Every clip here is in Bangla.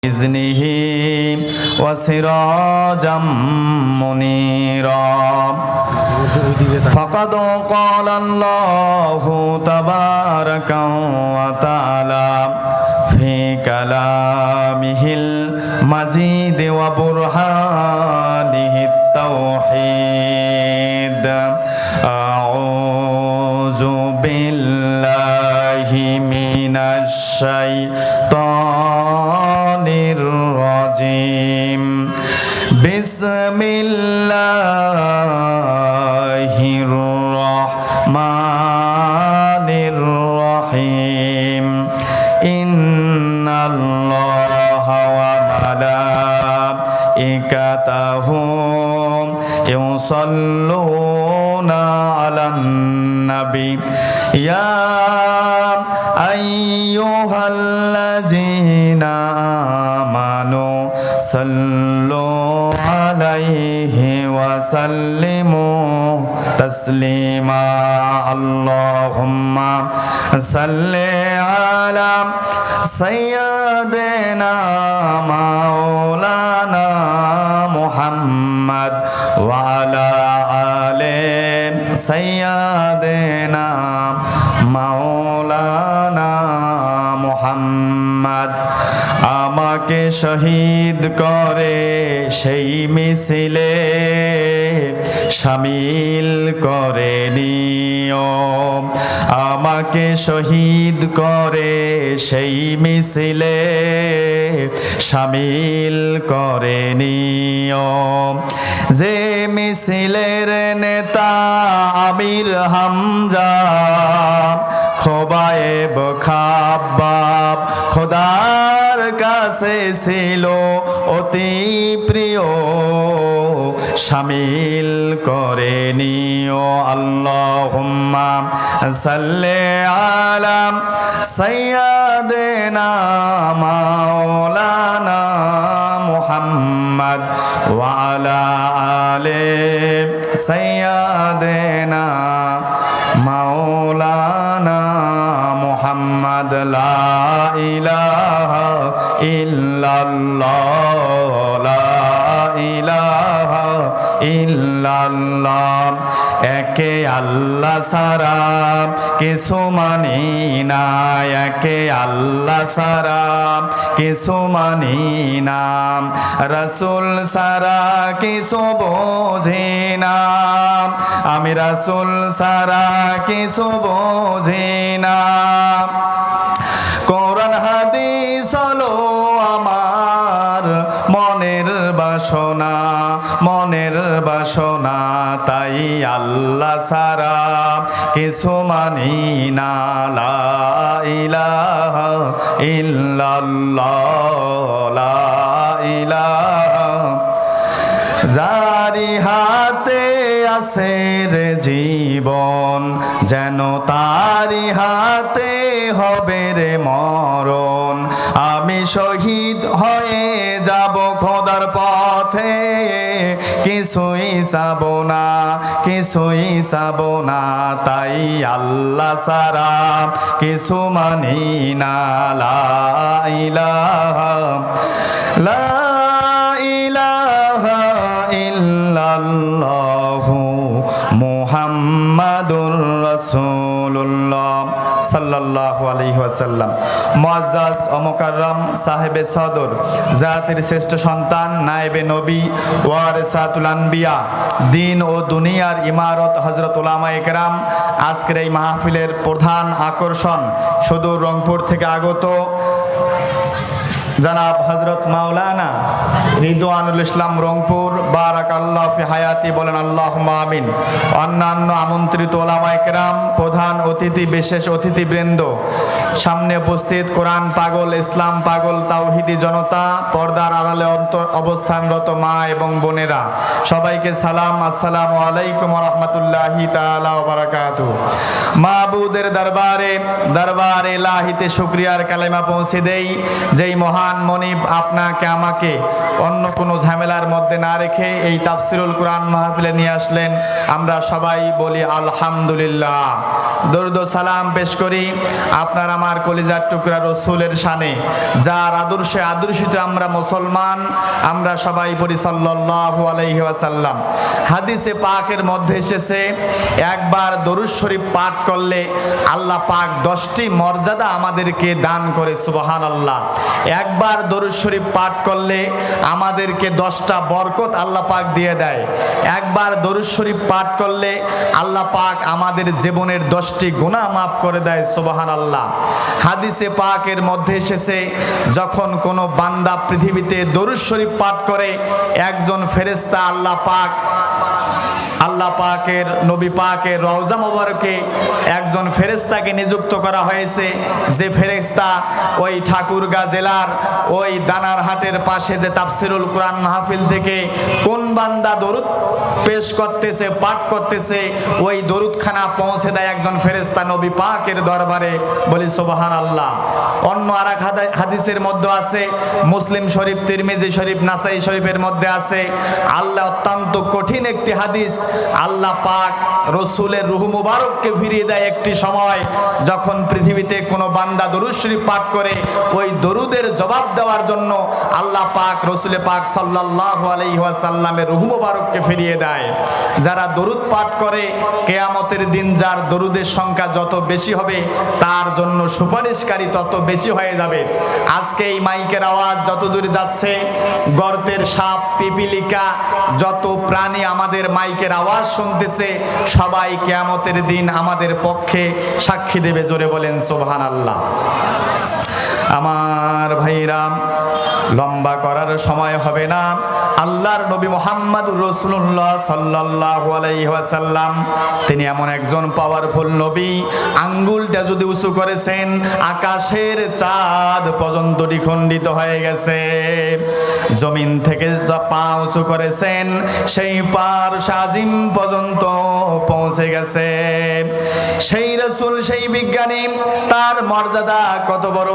بإذنه وسراجا منيرا فقد قال الله تبارك وتعالى في كلامه المجيد وبرهانه التوحيد أعوذ بالله من الشيطان الرجيم بسم الله الرحمن الرحيم إن الله وملائكته يصلون على النبي يا أيها الذين آمنوا صلوا عليه وسلموا تسليما اللهم صل على سيدنا مولانا محمد وعلى آل سيدنا مولانا মুহাম্মদ আমাকে শহীদ করে সেই মিছিলে শামিল করে নিও আমাকে শহীদ করে সেই মিছিলে শামিল করে নিও যে মিছিলের নেতা আমির হামজা খোবায়েব খাব্বাব খোদার কাছে ছিল অতি প্রিয় শামিল করে নিও আল্লাহুম্মা সাল্লি আলা সাইয়্যিদিনা মাওলানা মুহাম্মদ ওয়া আলা আলি সাইয়্যিদিনা মাওলানা মুহাম্মদ লা ইলাহা ইল্লাল্লাহ লা ইলাহা ইল্লাল্লাহ একে আল্লাহ সারা কিছু মানি না একে আল্লাহ সারা কিছু মানি না রাসূল সারা কিছু বুঝি না আমি রাসূল সারা কিছু বুঝি না কোরআন হাদিস হলো আমার মনের বাসনা তাই আল্লাহ সারা কিছু মানি না লা ইলাহা ইল্লাল্লাহ লা ইলাহা যারি হাতে আছে রে জীবন যেন তারি হাতে হবে রে মরণ আমি শহীদ হয়ে যাব খোদার পথে কিছুই চাবো না তাই আল্লাহ সারা কিছু মানি না লা ইলাহা লা ইলাহা ইল্লাল্লাহু মুহাম্মাদুর রাসূলুল্লাহ সাল্লাল্লাহু আলাইহি ওয়াসাল্লাম মুআজ্জাজ ও মুকাররম সাহেবে সদর জাতির শ্রেষ্ঠ সন্তান নায়েবে নবী ওয়ারিসাতুল আনবিয়া দিন ও দুনিয়ার ইমারত হযরত উলামায়ে কেরাম আজকের এই মাহফিলের প্রধান আকর্ষণ সুদূর রংপুর থেকে আগত জনাব হযরত মাওলানা রিদওয়ানুল ইসলাম রংপুর বারাকাল্লাহু ফি হায়াতি বলেন আল্লাহুম্মা আমিন অন্যান্য আমন্ত্রিত উলামায়ে কেরাম প্রধান অতিথি বিশেষ অতিথিবৃন্দ সামনে উপস্থিত কোরআন পাগল ইসলাম পাগল তাওহীদি জনতা পর্দার আড়ালে অবস্থানরত মা এবং বোনেরা সবাইকে সালাম আসসালামু আলাইকুম ওয়া রাহমাতুল্লাহি তাআলা ওয়া বারাকাতুহু মাবুদের দরবারে ইলাহিতে শুকরিয়ার কালেমা পৌঁছে দেই যেই মহান মনিব আপনাকে আমাকে অন্য কোনো ঝামেলার মধ্যে না রেখে এই তাফসিরুল কোরআন মাহফিলে নিয়ে আসলেন আমরা সবাই বলি আলহামদুলিল্লাহ দরুদ ও সালাম পেশ করি আপনার আমার কলিজার টুকরা রসুলের শানে, যার আদর্শে আদর্শিত আমরা মুসলমান, আমরা সবাই পড়ি সাল্লাল্লাহু আলাইহি ওয়াসাল্লাম। হাদিসে পাকের মধ্যে এসেছে, একবার দরুদ শরীফ পাঠ করলে আল্লাহ পাক 10টি মর্যাদা আমাদেরকে দান করে। সুবহানাল্লাহ। একবার দরুদ শরীফ পাঠ করলে আমাদেরকে 10টা বরকত আল্লাহ পাক দিয়ে দেয়। একবার দরুদ শরীফ পাঠ করলে আল্লাহ পাক আমাদের জীবনের 10টি গুনাহ মাফ করে দেয়। সুবহানাল্লাহ। হাদিসে পাকের মধ্যে এসেছে, যখন কোনো বান্দা পৃথিবীতে দরুদ শরীফ পাঠ করে, একজন ফেরেশতা আল্লাহ পাকের নবী পাকের রওজা মোবারকে একজন ফেরেশতাকে নিযুক্ত করা হয়েছে, যে ফেরেশতা ওই ঠাকুরগাঁ জেলার ওই দানারহাটের পাশে যে তাফসিরুল কোরআন মাহফিল থেকে কোন বান্দা দরুদ পেশ করতেছে, পাঠ করতেছে, ওই দরুদখানা পৌঁছে দেয় একজন ফেরেশতা নবী পাকের দরবারে। বলি সুবহানাল্লাহ। অন্য আরেক হাদিসের মধ্যে আছে, মুসলিম শরীফ, তিরমিজি শরীফ, নাসাই শরীফের মধ্যে আছে, আল্লাহ অত্যন্ত কঠিন একটি হাদিস, আল্লাহ পাক রসুলের রূহ মুবারককে ফিরিয়ে দেয় একটি সময়, যখন পৃথিবীতে কোনো বান্দা দরুদ শরীফ পাঠ করে, ওই দরুদের জবাব দেওয়ার জন্য আল্লাহ পাক রসুলে পাক সাল্লাল্লাহু আলাইহি ওয়াসাল্লামের রূহ মুবারককে ফিরিয়ে দেয়। যারা দরুদ পাঠ করে, কিয়ামতের দিন যার দরুদের সংখ্যা যত বেশি হবে, তার জন্য সুপারিশকারী তত বেশি হয়ে যাবে। আজকে এই মাইকের আওয়াজ যত দূর যাচ্ছে, গর্তের সাপ, পিপিলিকা, যত প্রাণী আমাদের মাইকের আওয়াজ শুনতেছে, সবাই কিয়ামতের দিন আমাদের পক্ষে সাক্ষী দেবে। জোরে বলেন সুবহানাল্লাহ। আমার ভাইরা, লম্বা করার সময় হবে না। আল্লাহর নবী মুহাম্মদুর রাসূলুল্লাহ সাল্লাল্লাহু আলাইহি ওয়াসাল্লাম, তিনি এমন একজন পাওয়ারফুল নবী, আঙ্গুলটা যদি উঁচু করেছেন, আকাশের চাঁদ পর্যন্ত দ্বিখণ্ডিত হয়ে গেছে। জমিন থেকে যা পা উঁচু করেছেন, সেই পার শাজিম পর্যন্ত পৌঁছে গেছে। সেই রাসূল, সেই বিজ্ঞানী, তার মর্যাদা কত বড়!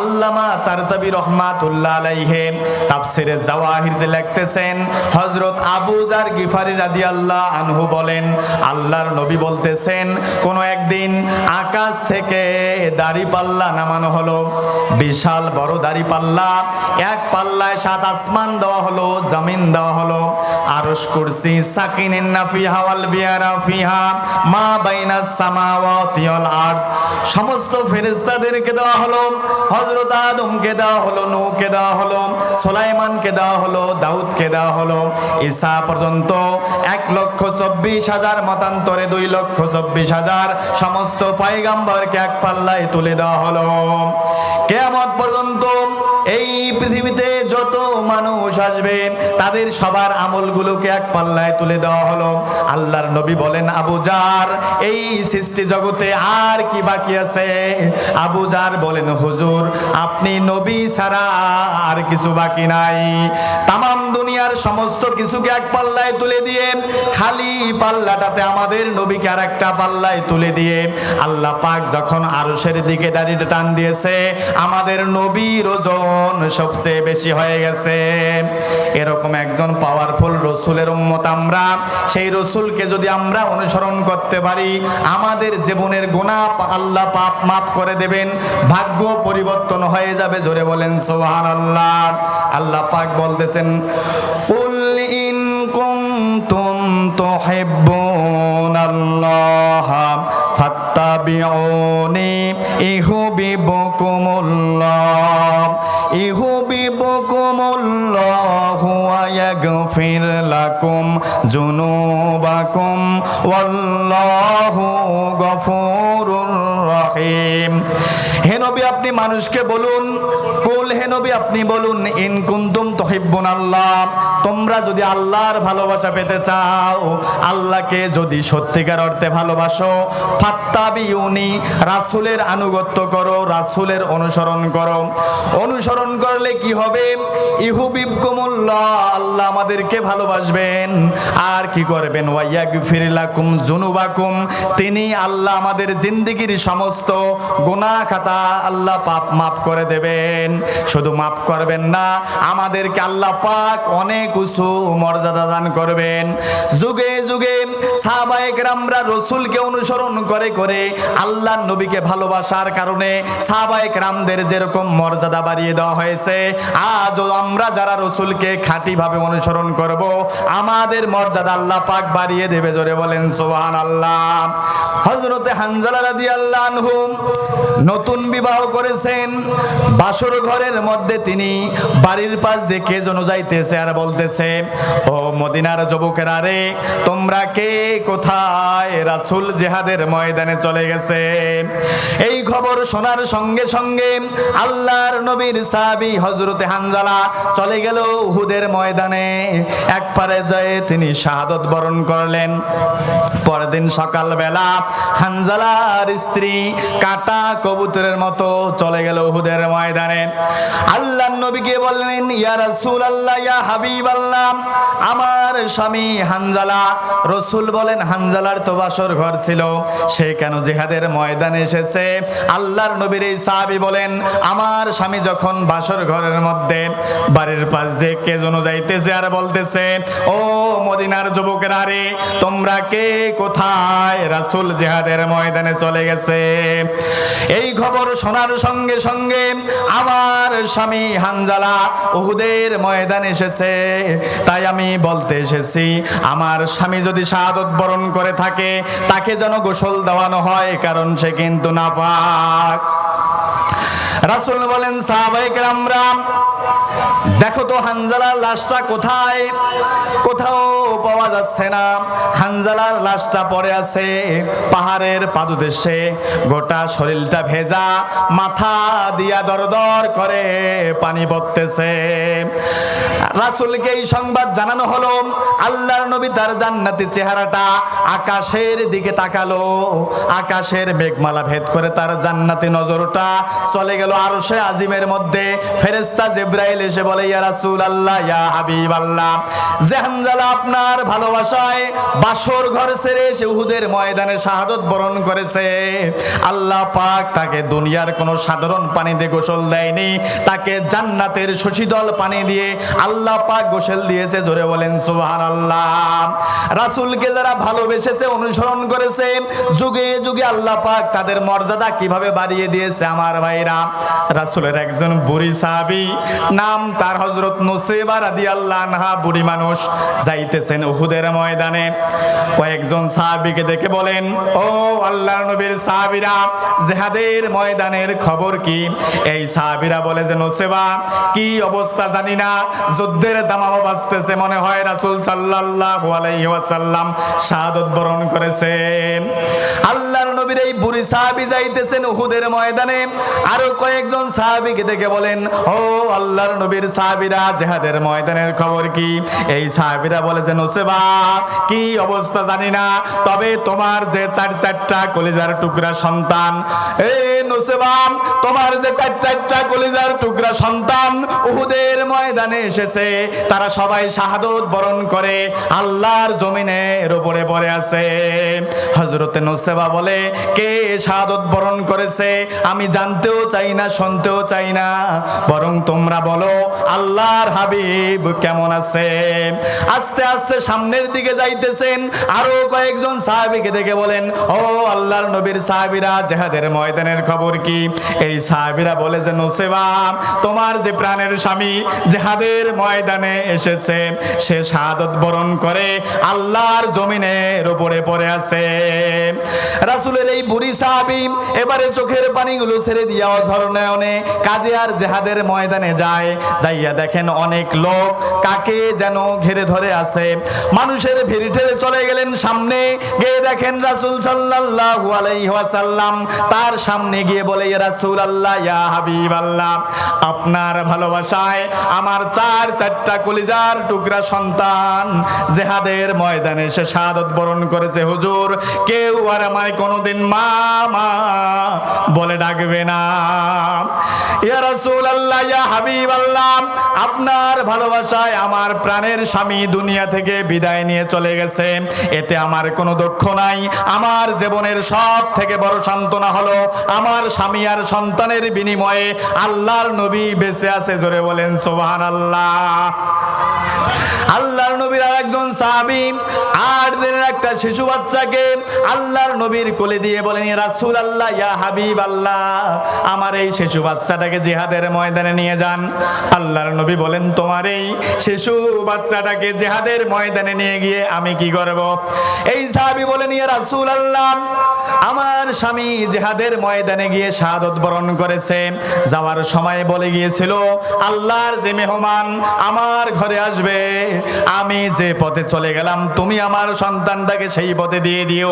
আল্লামা তারতাবি রহমাতুল্লাহ আলাইহি তাফসিরে জাওয়াহিরতে লিখতেছেন, হযরত আবু যার গিফারি রাদিয়াল্লাহু আনহু বলেন, আল্লাহর নবী বলতেছেন, কোন একদিন আকাশ থেকে দাড়িপাল্লা নামানো হলো, বিশাল বড় দাড়িপাল্লা, এক পাল্লায় 7 আসমান দেওয়া হলো, জমিন দেওয়া হলো, আরশ, কুরসি, সাকিনিন নাফিহা ওয়াল বিয়ারা ফিহা মা বাইনাস সামাওয়াতি ওয়াল আরদ, সমস্ত ফেরেশতাদেরকে দেওয়া হলো, হযরত আদমকে দেওয়া হলো, নূহকে দেওয়া হলো, সুলাইমানকে দেওয়া হলো, দাউদকে দেওয়া হলো, ঈসা পর্যন্ত 1,24,000 মতান্তরে 2,24,000 সমস্ত পয়গম্বরকে এক পাল্লায় তুলে দেওয়া হলো। কিয়ামত পর্যন্ত এই পৃথিবীতে যত মানুষ আসবে, তাদের সবার আমলগুলোকে এক পাল্লায় তুলে দেওয়া হলো। আল্লাহর নবী বলেন, আবু জার, এই সৃষ্টি জগতে আর কি বাকি আছে? আবু জার বলেন, হুজুর, আপনি নবী ছাড়া আর কিছু বাকি নাই। তামাম দুনিয়ার সমস্ত কিছুকে এক পাল্লায় তুলে দিয়ে, খালি পাল্লাটাতে আমাদের নবীকে আর একটা পাল্লায় তুলে দিয়ে, আল্লাহ পাক যখন আরশের দিকে দাঁড়িয়ে টান দিয়েছে, আমাদের নবীর ওজন সবচেয়ে বেশি হয়ে গেছে। এরকম একজন পাওয়ারফুল রসুলের উম্মত আমরা, সেই রসুলকে যদি আমরা অনুসরণ করতে পারি, আমাদের জীবনের গুনাহ আল্লাহ পাপ মাফ করে দেবেন, ভাগ্য পরিবর্তন হয়ে যাবে। জোরে বলেন সুবহানাল্লাহ। আল্লাহ পাক বলতেছেন, কুল ইন কুনতুম তুহিব্বুনাল্লাহ ফাত্তাবিউনি ইউহিব্বুকুমুল্লাহ ইউহিব্বুকুমুল্লাহু ওয়া ইয়াগফির লাকুম যুনুবাকুম ওয়াল্লাহু গফুরুর রহিম। হে নবী, আপনি মানুষকে বলুন, কুল, হে নবী আপনি বলুন, ইন কুনতুম তুহিব্বুনাল্লাহ, তোমরা যদি আল্লাহর ভালোবাসা পেতে চাও, আল্লাহকে যদি সত্যিকার অর্থে ভালোবাসো, ফাত্তাবিউনি, রাসূলের আনুগত্য করো, রাসূলের অনুসরণ করো। অনুসরণ করলে কি হবে? ইউহিব্বুকুমুল্লাহ, আল্লাহ আমাদেরকে ভালোবাসবেন। আর কি করবেন? ওয়া ইয়াগফির লাকুম যুনুবাকুম, তিনি আল্লাহ আমাদের জিন্দেগীর সমস্ত গুনাহ খাতা কথা, আল্লাহ পাপ মাফ করে দেবেন। শুধু মাফ করবেন না, আমাদেরকে আল্লাহ পাক অনেক উঁচু মর্যাদা দান করবেন। যুগে যুগে সাহাবায়ে কেরামরা রাসূলকে অনুসরণ করে করে আল্লাহর নবীকে ভালোবাসার কারণে সাহাবায়ে কেরামদের যেরকম মর্যাদা বাড়িয়ে দেওয়া হয়েছে, আজও আমরা যারা রাসূলকে খাঁটিভাবে অনুসরণ করব, আমাদের মর্যাদা আল্লাহ পাক বাড়িয়ে দেবে। জোরে বলেন সুবহানাল্লাহ। হযরতে হানজালা রাদিয়াল্লাহু আনহু নতুন বিবাহ করেছেন। বাসর ঘরের মধ্যে তিনি বাড়ির পাশ দিয়ে কে যেন যাইতেছে আর বলতেছে, ও মদিনার যুবকেরা রে, তোমরা কে কোথায়? রাসূল জিহাদের ময়দানে চলে গেছে। এই খবর শোনার সঙ্গে সঙ্গে আল্লাহর নবীর সাহাবী হযরতে হানজালা চলে গেল উহুদের ময়দানে। এক পারে যায় তিনি শাহাদত বরণ করলেন। পরদিন সকালবেলা হানজালার স্ত্রী কাটা কবুতরের মতো চলে গেল উহুদের ময়দানে। আল্লাহর নবীকে বললেন, ইয়া রাসূলুল্লাহ, ইয়া হাবিবাল্লাহ, আমার স্বামী হানজালা। রাসূল বলেন, হানজালার তো বাসর ঘর ছিল, সে কেন জিহাদের ময়দানে এসেছে? আল্লাহর নবীর এই সাহাবী বলেন, আমার স্বামী যখন বাসর ঘরের মধ্যে বাড়ির পাশ দিয়ে কে যেন যাইতেছে আর বলতেছে, ও মদিনার যুবকেরা রে, তোমরা কে কোথায়? রাসূল জিহাদের ময়দানে চলে গেছে। এই খবর শোনার সঙ্গে সঙ্গে আমার স্বামী হানজালা উহুদের ময়দানে এসেছে। তাই আমি বলতে এসেছি, আমার স্বামী যদি শাহাদত বরণ করে থাকে, তাকে যেন গোসল দেওয়ানো হয়, কারণ সে কিন্তু নাপাক। রাসূল বলেন, সাহাবায়ে কেরামরা, দেখো তো হানজালার লাশটা কোথায়? কোথাও পাওয়া যাচ্ছে না। হানজালার লাশটা পড়ে আছে পাহাড়ের পাদদেশে, গোটা শরীরটা ভেজা, মাথা দিয়া দরদর করে পানি পড়তেছে। রাসূলকে এই সংবাদ জানানো হলো। আল্লাহর নবী তার জান্নাতি চেহারাটা আকাশের দিকে তাকালো। আকাশের মেঘমালা ভেদ করে তার জান্নাতি নজরটা চলে গেল আরশে আজিমের মধ্যে। ফেরেশতা জিবরাইল এসে বলে, ইয়া রাসূলুল্লাহ, ইয়া হাবিবাল্লাহ, যে হানজালা আপনার ভালোবাসায় বাসর ঘর ছেড়ে এসে উহুদের ময়দানে শাহাদত বরণ করেছে, আল্লাহ পাক তাকে দুনিয়ার কোনো সাধারণ পানি দিয়ে গোসল দেয়নি, তাকে জান্নাতের শশীতল পানি দিয়ে আল্লাহ পাক গোসল দিয়েছে। জোরে বলেন সুবহানাল্লাহ। রাসূলকে যারা ভালোবেসেছে, অনুসরণ করেছে, যুগে যুগে আল্লাহ পাক তাদের মর্যাদা কিভাবে বাড়িয়ে দিয়েছে আমার ভাইরা। রাসূলের একজন বুড়ি সাহাবী, নাম তার হযরত নুসাইবা রাদিয়াল্লাহু আনহা, বুড়ি মানুষ, যাইতেছেন উহুদের ময়দানে। কয়েকজন সাহাবীকে দেখে বলেন, ও আল্লাহর নবীর সাহাবীরা, জিহাদের ময়দানের খবর কি? এই সাহাবীরা বলে যে, নুসাইবা, কি অবস্থা জানি না, যুদ্ধের দামামা বাজতেছে, মনে হয় রাসূল সাল্লাল্লাহু আলাইহি ওয়াসাল্লাম শাহাদত বরণ করেছেন। আল্লাহর নবীর এই বুড়ি সাহাবী যাইতেছেন উহুদের ময়দানে। আরো কয়েকজন সাহাবীকে দেখে বলেন, ও আল্লাহর নবীর সাহাবীরা, জিহাদের ময়দানের খবর কি? এই সাহাবীরা বলে যে, নুসাইবা, কি অবস্থা জানি না, তবে তোমার যে চারটা কলিজার টুকরা সন্তান, এই নুসাইবা, তোমার যে চারটা কলিজার টুকরা সন্তান উহুদের ময়দানে এসেছে, তারা সবাই শাহাদত বরণ করে আল্লাহর জমিনের উপরে পড়ে আছে। হযরতে নুসাইবা বলে, কে শাহাদত বরণ করেছে? আমি জানতেও চাই না, শুনতেও চাই না, বরং তোমরা বলো আল্লাহর হাবিব কেমন আছে। আস্তে আস্তে সামনের দিকে যাইতেছেন। আরো কয়েকজন সাহাবীকে দেখে বলেন, ও আল্লাহর নবীর সাহাবীরা, জিহাদের ময়দানের খবর কি? এই সাহাবীরা বলে যে, নুসাইবা, তোমার যে প্রাণের স্বামী জিহাদের ময়দানে এসেছে, সে শাহাদত বরণ করে আল্লাহর জমিনের উপরে পড়ে আছে। রাসূলের এই বুড়ি সাহাবী এবারে চোখের পানিগুলো ছেড়ে দিয়া অঝরনয়নে কাঁদে আর জিহাদের ময়দানে যায়। যাইয়া দেখেন অনেক লোক কাকে যেন ঘিরে ধরে আছে। মানুষের ভিড় ঠেলে চলে গেলেন সামনে, গিয়ে দেখেন রাসূল সাল্লাল্লাহু আলাইহি ওয়াসাল্লাম তার সামনে গিয়ে বলে, ইয়া রাসূলুল্লাহ, ইয়া হাবিবাল্লাহ, আপনার ভালোবাসায় আমার চারটা কলিজার টুকরা সন্তান জিহাদের ময়দানে এসে শাহাদাত বরণ করেছে হুজুর, কেউ আর আমায় কোনোদিন মা মা বলে ডাকবে না। ইয়া রাসূলুল্লাহ, ইয়া হাবিবাল্লাহ, আপনার ভালোবাসায় আমার প্রাণের স্বামী দুনিয়া থেকে বিদায় নিয়ে চলে গেছে, এতে আমার কোনো দুঃখ নাই। আমার জীবনের সব থেকে বড় সান্ত্বনা হলো আমার স্বামী আর সন্তানের বিনিময়ে আল্লাহর নবী বেঁচে আছে। জোরে বলেন সুবহানাল্লাহ। আল্লাহর নবীর আরেকজন সাহাবী 8 দিনের একটা শিশু বাচ্চাকে আল্লাহর নবীর কোলে দিয়ে বলেন, ইয়া রাসূলুল্লাহ, ইয়া হাবিবাল্লাহ, আমার এই শিশু বাচ্চাটাকে জিহাদের ময়দানে নিয়ে যান। আল্লাহর নবী বলেন, তোমার এই শিশু বাচ্চাটাকে জিহাদের ময়দানে নিয়ে গিয়ে আমি কি করব? এই সাহাবী বলেন, ইয়া রাসূলুল্লাহ, আমার স্বামী জিহাদের ময়দানে গিয়ে শাহাদাত বরণ করেছে, যাওয়ার সময় বলে গিয়েছিল আল্লাহর যে মেহমান আমার ঘরে আসবে, আমি যে পথে চলে গেলাম তুমি আমার সন্তানটাকে সেই পথে দিয়ে দিও।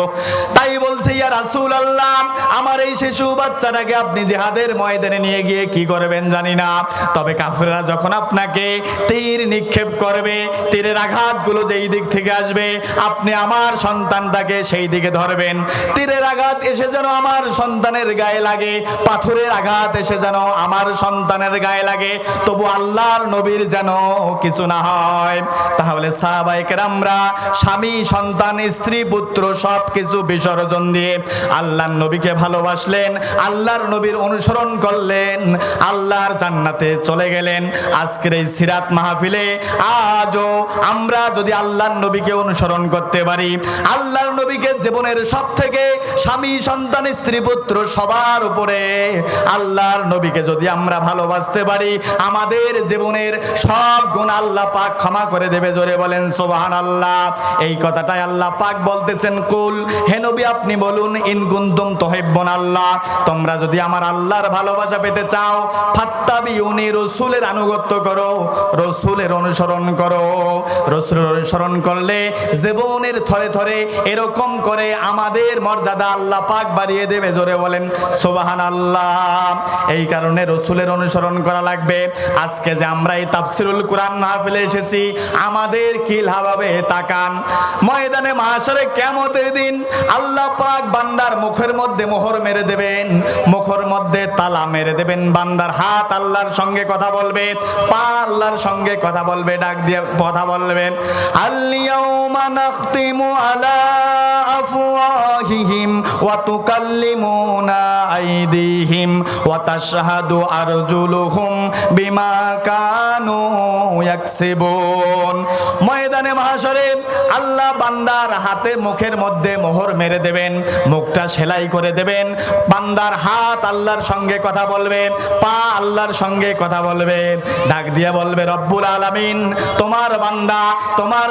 তাই বলছে, ইয়া রাসূলুল্লাহ, আমার এই শিশু বাচ্চাটাকে আপনি জিহাদের ময়দানে নিয়ে গিয়ে কি করবেন জানি না, তবে কাফেররা যখন আপনাকে তীর নিক্ষেপ করবে, তীরের আঘাতগুলো যেই দিক থেকে আসবে আপনি আমার সন্তানটাকে সেই দিকে ধরবেন। তীরের আঘাত এসে যেন আমার সন্তানের গায়ে লাগে, পাথরের আঘাত এসে যেন আমার সন্তানের গায়ে লাগে, তবু আল্লাহর নবীর যেন কিছু না হয়। তাহলে সাহাবায়ে কেরামরা স্বামী, সন্তান, স্ত্রী, পুত্র সব কিছু বিসর্জন দিয়ে আল্লাহর নবীকে ভালোবাসলেন, আল্লাহর নবীর অনুসরণ করলেন, আল্লাহর জান্নাতে চলে গেলেন। আজকের এই সিরাত মাহফিলে আজও আমরা যদি আল্লাহর নবীকে অনুসরণ করতে পারি, আল্লাহর নবীকে জীবনের সব থেকে স্বামী, সন্তান, স্ত্রী, পুত্র সবার উপরে আল্লাহর নবীকে যদি আমরা ভালোবাসতে পারি, আমাদের জীবনের সব গুনাহ আল্লাহ পাক ক্ষমা করে দেবে। জোরে বলেন সুবহানাল্লাহ। এই কথাটাই আল্লাহ পাক বলতেছেন, কুল, হে নবী আপনি বলুন, ইন কুনতুম তুহিব্বুনাল্লাহ, তোমরা যদি আমার আল্লাহর ভালোবাসা পেতে চাও, ফাত্তাবিউনি, রাসূলের আনুগত্য করো, রাসূলের অনুসরণ করো। রাসূলের অনুসরণ করলে জীবনের থরে থরে এরকম করে আমাদের মর্যাদা আল্লাহ পাক বাড়িয়ে দেবে। জোরে বলেন সুবহানাল্লাহ। এই কারণে রাসূলের অনুসরণ করা লাগবে। আজকে যে আমরা এই তাফসীরুল কুরআন মাহফিলে এসেছি, আমাদের কি লাভ হবে তাকান। ময়দানে মাহশরে কিয়ামতের দিন আল্লাহ পাক বান্দার মুখের মধ্যে মোহর মেরে দেবেন, মুখের মধ্যে তালা মেরে দেবেন। বান্দার হাত আল্লাহর সঙ্গে কথা বলবে, পা আল্লাহর সঙ্গে কথা বলবে, ডাক দিয়ে কথা বলবে, আল ইয়াউমা নাখতিমু আলা আফওয়াহিহিম ওয়া তুকাল্লিমুনা আইদিহিম ওয়া তাশহাদু আরজুলুহুম বিমা কানু ইয়াকসিবুন। ময়দানে মাহশরে আল্লাহ বান্দার হাতে মুখের মধ্যে মোহর মেরে দেবেন, মুখটা সেলাই করে দেবেন। বান্দার হাত আল্লাহর সঙ্গে কথা বলবে, পা আল্লাহর সঙ্গে কথা বলবে, ডাক দিয়ে বলবে, রব্বুল আলামিন, তোমার বান্দা তোমার